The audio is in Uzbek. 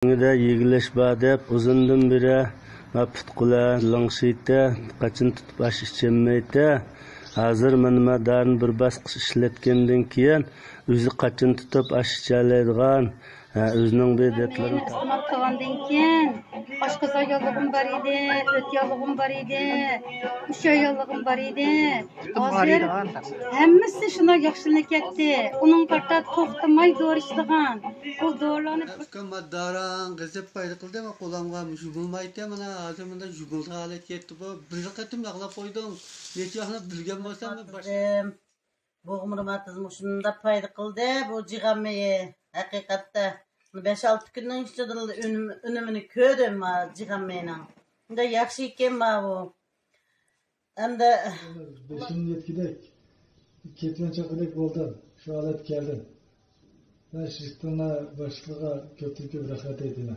de yigilish bor deb uzundan beri putqula langshita qachon tutib ash ichmaydi. Hozir mana darni bir bosqich ishlatgandan keyin o'zi qachon tutib ash ichalaydigan o'zining bedetlarini iste'mol qilgandan keyin oshqozon yollig'im bor edi, o't yollig'im bor edi, usha yollig'im bor edi. Hozir hammasi shunday yaxshilanib ketdi. Uning qarta to'xtamay do'rishdigan. Bu do'rlarni Daran gazep payda qildi ama qo'limga jugulmaydi. Mana hozir bunda jugulga holat ketdi bu. Bir qatim yaqlab qo'ydim. Necha yaxlab bilgan bo'lsam Boğum reumatizmi shunda payda qildi. Bu jig'amni haqiqatda 5-6 kunning ichida unumini ko'rdim jig'amning. Unda yaxshi ekan bu. Endi 5-7 ketmanchoqlik bo'ldim. Shu holat keldim. Ben şirketine başlığa kötü bir rahmet edeyim.